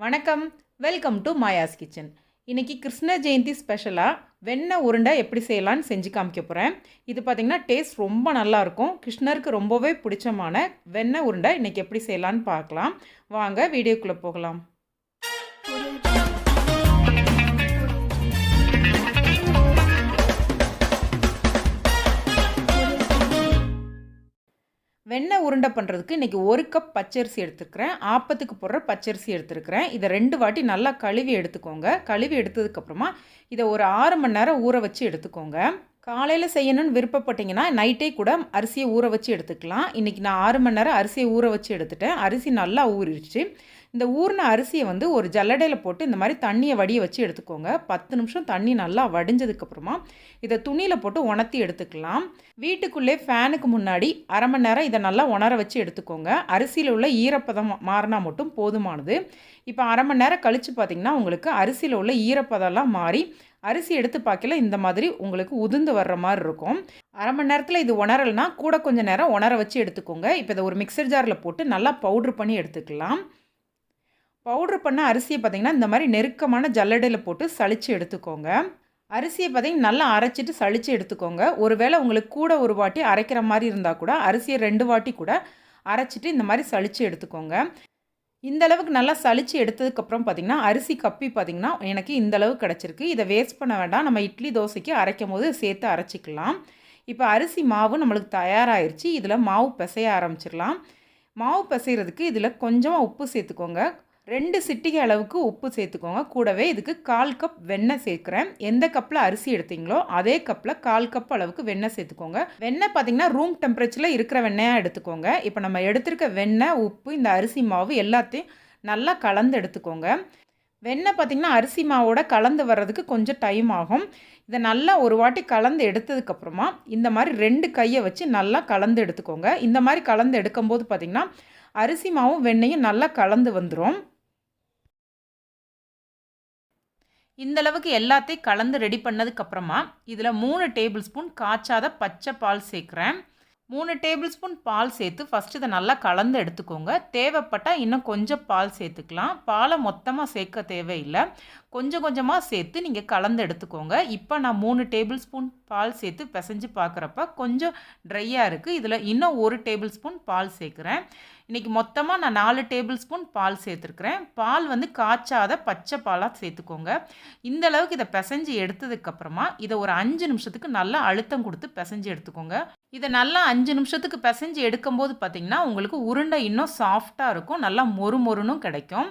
வணக்கம், welcome to Maya's kitchen. இன்றைக்கி கிருஷ்ண ஜெயந்தி ஸ்பெஷலாக வெண்ணெய் உருண்டை எப்படி செய்யலான்னு செஞ்சு காமிக்க போகிறேன். இது பார்த்திங்கன்னா டேஸ்ட் ரொம்ப நல்லாயிருக்கும். கிருஷ்ணருக்கு ரொம்பவே பிடிச்சமான வெண்ணெய் உருண்டை இன்றைக்கி எப்படி செய்யலான்னு பார்க்கலாம். வாங்க வீடியோக்குள்ளே போகலாம். வெண்ணெய் உருண்டை பண்ணுறதுக்கு இன்றைக்கி 1 கப் பச்சரிசி எடுத்துக்கிறேன். ஆப்பத்துக்கு போடுற பச்சரிசி எடுத்துருக்கிறேன். இதை 2 வாட்டி நல்லா கழுவி எடுத்துக்கோங்க. கழுவி எடுத்ததுக்கப்புறமா இதை ஒரு 6 மணி நேரம் ஊற வச்சு எடுத்துக்கோங்க. காலையில் செய்யணும்னு விருப்பப்பட்டிங்கன்னா நைட்டே கூட அரிசியை ஊற வச்சு எடுத்துக்கலாம். இன்றைக்கி நான் 6 மணி நேரம் அரிசியை ஊற வச்சு எடுத்துட்டேன். அரிசி நல்லா ஊறிடுச்சு. இந்த ஊறின அரிசியை ஒரு ஜல்லடையில் போட்டு இந்த மாதிரி தண்ணியை வடிய வச்சு எடுத்துக்கோங்க. 10 நிமிஷம் தண்ணி நல்லா வடிஞ்சதுக்கப்புறமா இதை துணியில் போட்டு உணர்த்தி எடுத்துக்கலாம். வீட்டுக்குள்ளே ஃபேனுக்கு முன்னாடி 1/2 மணி நேரம் இதை நல்லா உணர வச்சு எடுத்துக்கோங்க. அரிசியில் உள்ள ஈரப்பதம் மாறினா மட்டும் போதுமானது. இப்போ 1/2 மணி நேரம் கழித்து பார்த்திங்கன்னா உங்களுக்கு அரிசியில் உள்ள ஈரப்பதம்லாம் மாறி அரிசி எடுத்து பார்க்கல இந்த மாதிரி உங்களுக்கு உதிர்ந்து வர்ற மாதிரி இருக்கும். 1/2 மணி நேரத்தில் இது உணரலைன்னா கூட கொஞ்சம் நேரம் உணர வச்சு எடுத்துக்கோங்க. இப்போ இதை ஒரு மிக்சர் ஜாரில் போட்டு நல்லா பவுட்ரு பண்ணி எடுத்துக்கலாம். பவுட்ரு பண்ண அரிசியை பார்த்திங்கன்னா இந்த மாதிரி நெருக்கமான ஜல்லடையில் போட்டு சளிச்சு எடுத்துக்கோங்க. அரிசியை பார்த்திங்கன்னா நல்லா அரைச்சிட்டு சளிச்சு எடுத்துக்கோங்க. ஒருவேளை உங்களுக்கு கூட ஒரு வாட்டி அரைக்கிற மாதிரி இருந்தால் கூட அரிசியை 2 வாட்டி கூட அரைச்சிட்டு இந்த மாதிரி சளிச்சு எடுத்துக்கோங்க. இந்த அளவுக்கு நல்லா சளிச்சு எடுத்ததுக்கப்புறம் பார்த்திங்கன்னா அரிசி கப்பி பார்த்திங்கன்னா எனக்கு இந்த அளவுக்கு கிடச்சிருக்கு. இதை வேஸ்ட் பண்ண வேண்டாம். நம்ம இட்லி தோசைக்கு அரைக்கும் போது சேர்த்து அரைச்சிக்கலாம். இப்போ அரிசி மாவு நம்மளுக்கு தயாராகிருச்சு. இதில் மாவு பிசைய ஆரம்பிச்சிடலாம். மாவு பிசைகிறதுக்கு இதில் கொஞ்சமாக உப்பு சேர்த்துக்கோங்க. 2 சிட்டிகை அளவுக்கு உப்பு சேர்த்துக்கோங்க. கூடவே இதுக்கு 1/4 கப் வெண்ணெய் சேர்க்குறேன். எந்த கப்பில் அரிசி எடுத்தீங்களோ அதே கப்பில் 1/4 கப் அளவுக்கு வெண்ணெய் சேர்த்துக்கோங்க. வெண்ணெய் பார்த்திங்கன்னா ரூம் டெம்பரேச்சரில் இருக்கிற வெண்ணெயாக எடுத்துக்கோங்க. இப்போ நம்ம எடுத்துருக்க வெண்ணெய், உப்பு, இந்த அரிசி மாவு எல்லாத்தையும் நல்லா கலந்து எடுத்துக்கோங்க. வெண்ணெய் பார்த்திங்கன்னா அரிசி மாவோட கலந்து வர்றதுக்கு கொஞ்சம் டைம் ஆகும். இதை நல்லா ஒரு வாட்டி கலந்து எடுத்ததுக்கப்புறமா இந்த மாதிரி 2 கையை வச்சு நல்லா கலந்து எடுத்துக்கோங்க. இந்த மாதிரி கலந்து எடுக்கும்போது பார்த்திங்கன்னா அரிசி மாவும் வெண்ணெயும் நல்லா கலந்து வந்துடும். இந்த அளவுக்கு எல்லாத்தையும் கலந்து ரெடி பண்ணதுக்கப்புறமா இதில் 3 டேபிள் ஸ்பூன் காய்ச்சாத பச்சை பால் சேர்க்குறேன். 3 டேபிள் ஸ்பூன் பால் சேர்த்து ஃபஸ்ட்டு இதை நல்லா கலந்து எடுத்துக்கோங்க. தேவைப்பட்டால் இன்னும் கொஞ்சம் பால் சேர்த்துக்கலாம். பாலை மொத்தமாக சேர்க்க தேவையில்லை. கொஞ்சம் கொஞ்சமாக சேர்த்து நீங்கள் கலந்து எடுத்துக்கோங்க. இப்போ நான் 3 டேபிள் ஸ்பூன் பால் சேர்த்து பிசைஞ்சு பார்க்குறப்ப கொஞ்சம் ட்ரையாக இருக்குது. இதில் இன்னும் 1 டேபிள் ஸ்பூன் பால் சேர்க்குறேன். இன்றைக்கி மொத்தமாக நான் 4 டேபிள் ஸ்பூன் பால் சேர்த்துருக்குறேன். பால் காய்ச்சாத பச்சை பாலாக சேர்த்துக்கோங்க. இந்த அளவுக்கு இதை பிசைஞ்சு எடுத்ததுக்கப்புறமா இதை ஒரு 5 நிமிஷத்துக்கு நல்லா அழுத்தம் கொடுத்து பிசைஞ்சு எடுத்துக்கோங்க. இதை நல்லா 5 நிமிஷத்துக்கு பிசைஞ்சு எடுக்கும்போது பார்த்திங்கன்னா உங்களுக்கு உருண்டை இன்னும் சாஃப்டாக இருக்கும். நல்லா மொறு மொறுனும் கிடைக்கும்.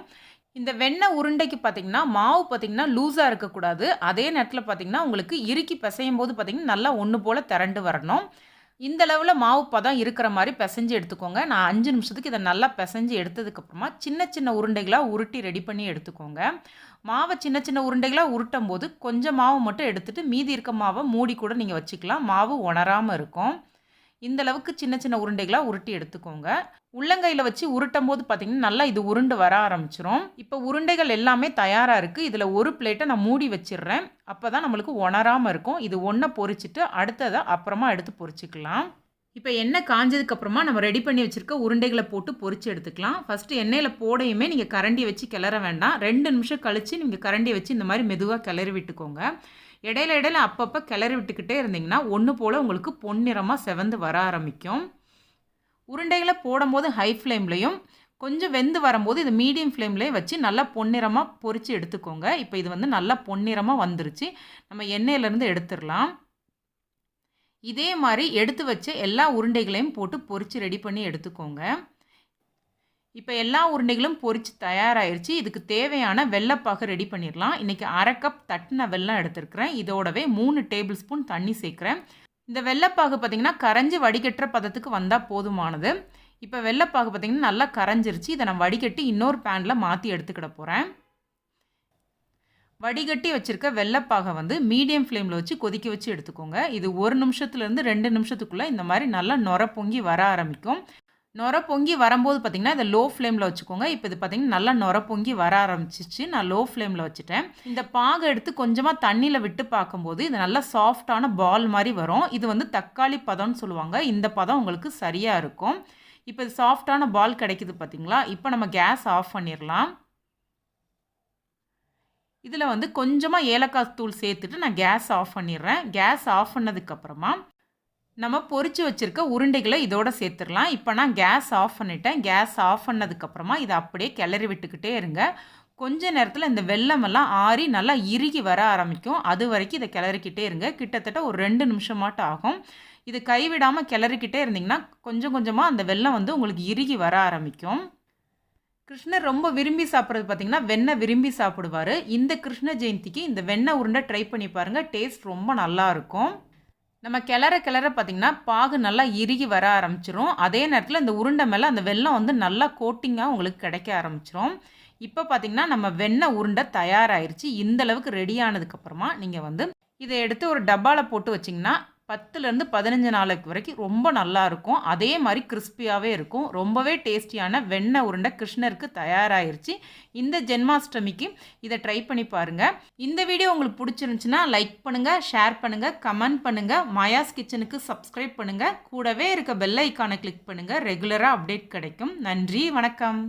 இந்த வெண்ணெய் உருண்டைக்கு பார்த்திங்கன்னா மாவு பார்த்திங்கன்னா லூஸாக இருக்கக்கூடாது. அதே நேரத்தில் பார்த்திங்கன்னா உங்களுக்கு இறுக்கி பிசையும் போது பார்த்திங்கன்னா நல்லா ஒன்று போல் திரண்டு வரணும். இந்த அளவில் மாவு பதம் இருக்கிற மாதிரி பிசைஞ்சு எடுத்துக்கோங்க. நான் 5 நிமிஷத்துக்கு இதை நல்லா பிசைஞ்சு எடுத்ததுக்கப்புறமா சின்ன சின்ன உருண்டைகளாக உருட்டி ரெடி பண்ணி எடுத்துக்கோங்க. மாவை சின்ன சின்ன உருண்டைகளாக உருட்டும் போது கொஞ்சம் மாவு மட்டும் எடுத்துகிட்டு மீதி இருக்க மாவை மூடி கூட நீங்கள் வச்சுக்கலாம். மாவு உணராமல் இருக்கும். இந்த அளவுக்கு சின்ன சின்ன உருண்டைகளாக உருட்டி எடுத்துக்கோங்க. உள்ளங்கையில் வச்சு உருட்டும் போது பார்த்திங்கன்னா நல்லா இது உருண்டு வர ஆரம்பிச்சிரும். இப்போ உருண்டைகள் எல்லாமே தயாராக இருக்குது. இதில் ஒரு பிளேட்டை நான் மூடி வச்சிடுறேன். அப்போ தான் நம்மளுக்கு உணராமல் இருக்கும். இது ஒன்றை பொரிச்சிட்டு அடுத்ததை அப்புறமா எடுத்து பொரிச்சிக்கலாம். இப்போ எண்ணெய் காஞ்சதுக்கப்புறமா நம்ம ரெடி பண்ணி வச்சுருக்க உருண்டைகளை போட்டு பொரித்து எடுத்துக்கலாம். ஃபஸ்ட்டு எண்ணெயில் போடையுமே நீங்கள் கரண்டியை வச்சு கிளற வேண்டாம். 2 நிமிஷம் கழித்து நீங்கள் கரண்டியை வச்சு இந்த மாதிரி மெதுவாக கிளறி விட்டுக்கோங்க. இடையில அப்பப்போ கிளறி விட்டுக்கிட்டே இருந்தீங்கன்னா ஒன்று போல் உங்களுக்கு பொன்னிறமாக செவந்து வர ஆரம்பிக்கும். உருண்டைகளை போடும்போது ஹை ஃப்ளேம்லேயும் கொஞ்சம் வெந்து வரும்போது இது மீடியம் ஃப்ளேம்லேயும் வச்சு நல்லா பொன்னிறமாக பொரித்து எடுத்துக்கோங்க. இப்போ இது நல்லா பொன்னிறமாக வந்துருச்சு. நம்ம எண்ணெயிலேருந்து எடுத்துடலாம். இதே மாதிரி எடுத்து வச்ச எல்லா உருண்டைகளையும் போட்டு பொரித்து ரெடி பண்ணி எடுத்துக்கோங்க. இப்போ எல்லா உருண்டைகளும் பொரித்து தயாராகிருச்சு. இதுக்கு தேவையான வெள்ளைப்பாகு ரெடி பண்ணிடலாம். இன்றைக்கி 1/2 கப் தட்டின வெல்லம் எடுத்துருக்கிறேன். இதோடவே 3 டேபிள் ஸ்பூன் தண்ணி சேர்க்குறேன். இந்த வெள்ளைப்பாகு பார்த்திங்கன்னா கரைஞ்சி வடிகட்டுற பதத்துக்கு வந்தால் போதுமானது. இப்போ வெள்ளைப்பாகு பார்த்திங்கன்னா நல்லா கரைஞ்சிருச்சு. இதை நான் வடிகட்டி இன்னொரு பேனில் மாற்றி எடுத்துக்கிட போகிறேன். வடிகட்டி வச்சுருக்க வெள்ளைப்பாகை மீடியம் ஃப்ளேமில் வச்சு கொதிக்க வச்சு எடுத்துக்கோங்க. இது 1 நிமிஷத்துலேருந்து 2 நிமிஷத்துக்குள்ளே இந்த மாதிரி நல்லா நுர பொங்கி வர ஆரம்பிக்கும். நுர பொங்கி வரும்போது பார்த்திங்கன்னா இதை லோ ஃப்ளேமில் வச்சுக்கோங்க. இப்போ இது பார்த்திங்கன்னா நல்லா நுர பொங்கி வர ஆரம்பிச்சிச்சு. நான் லோ ஃப்ளேமில் வச்சுட்டேன். இந்த பாகை எடுத்து கொஞ்சமாக தண்ணியில் விட்டு பார்க்கும்போது இது நல்லா சாஃப்டான பால் மாதிரி வரும். இது தக்காளி பதம்னு சொல்லுவாங்க. இந்த பதம் உங்களுக்கு சரியாக இருக்கும். இப்போ இது சாஃப்டான பால் கிடைக்குது பார்த்திங்களா. இப்போ நம்ம கேஸ் ஆஃப் பண்ணிடலாம். இதில் வந்து கொஞ்சமாக ஏலக்காய் தூள் சேர்த்துட்டு நான் கேஸ் ஆஃப் பண்ணிடுறேன். கேஸ் ஆஃப் பண்ணதுக்கப்புறமா நம்ம பொரிச்சு வச்சுருக்க உருண்டைகளை இதோட சேர்த்துடலாம். இப்போ நான் கேஸ் ஆஃப் பண்ணிட்டேன். கேஸ் ஆஃப் பண்ணதுக்கப்புறமா இதை அப்படியே கிளறி விட்டுக்கிட்டே இருங்க. கொஞ்ச நேரத்தில் இந்த வெல்லமெல்லாம் ஆறி நல்லா இறுகி வர ஆரம்பிக்கும். அது வரைக்கும் இதை கிளறிக்கிட்டே இருங்க. கிட்டத்தட்ட ஒரு 2 நிமிஷமாட்டம் ஆகும். இது கைவிடாமல் கிளறிக்கிட்டே இருந்தீங்கன்னா கொஞ்சம் கொஞ்சமாக அந்த வெல்லம் வந்து உங்களுக்கு இறுகி வர ஆரம்பிக்கும். கிருஷ்ணர் ரொம்ப விரும்பி சாப்பிட்றது பார்த்திங்கன்னா வெண்ணெய் விரும்பி சாப்பிடுவார். இந்த கிருஷ்ண ஜெயந்திக்கு இந்த வெண்ணெய் உருண்டை ட்ரை பண்ணி பாருங்கள். டேஸ்ட் ரொம்ப நல்லாயிருக்கும். நம்ம கிளற பார்த்திங்கன்னா பாகு நல்லா இறுகி வர ஆரம்பிச்சிரும். அதே நேரத்தில் இந்த உருண்டை மேலே அந்த வெல்லம் வந்து நல்லா கோட்டிங்காக உங்களுக்கு கிடைக்க ஆரம்பிச்சிரும். இப்போ பார்த்திங்கன்னா நம்ம வெண்ணெய் உருண்டை தயாராகிருச்சு. இந்தளவுக்கு ரெடி ஆனதுக்கப்புறமா நீங்கள் வந்து இதை எடுத்து ஒரு டப்பாவில் போட்டு வச்சிங்கன்னா 10லேருந்து 15 நாளைக்கு வரைக்கும் ரொம்ப நல்லாயிருக்கும். அதே மாதிரி கிறிஸ்பியாகவே இருக்கும். ரொம்பவே டேஸ்டியான வெண்ணெய் உருண்டை கிருஷ்ணருக்கு தயாராகிருச்சு. இந்த ஜென்மாஷ்டமிக்கு இதை ட்ரை பண்ணி பாருங்கள். இந்த வீடியோ உங்களுக்கு பிடிச்சிருந்துச்சுன்னா லைக் பண்ணுங்கள், ஷேர் பண்ணுங்கள், கமெண்ட் பண்ணுங்கள். மாயாஸ் கிச்சனுக்கு சப்ஸ்கிரைப் பண்ணுங்கள். கூடவே இருக்க பெல் ஐக்கானை கிளிக் பண்ணுங்கள். ரெகுலராக அப்டேட் கிடைக்கும். நன்றி, வணக்கம்.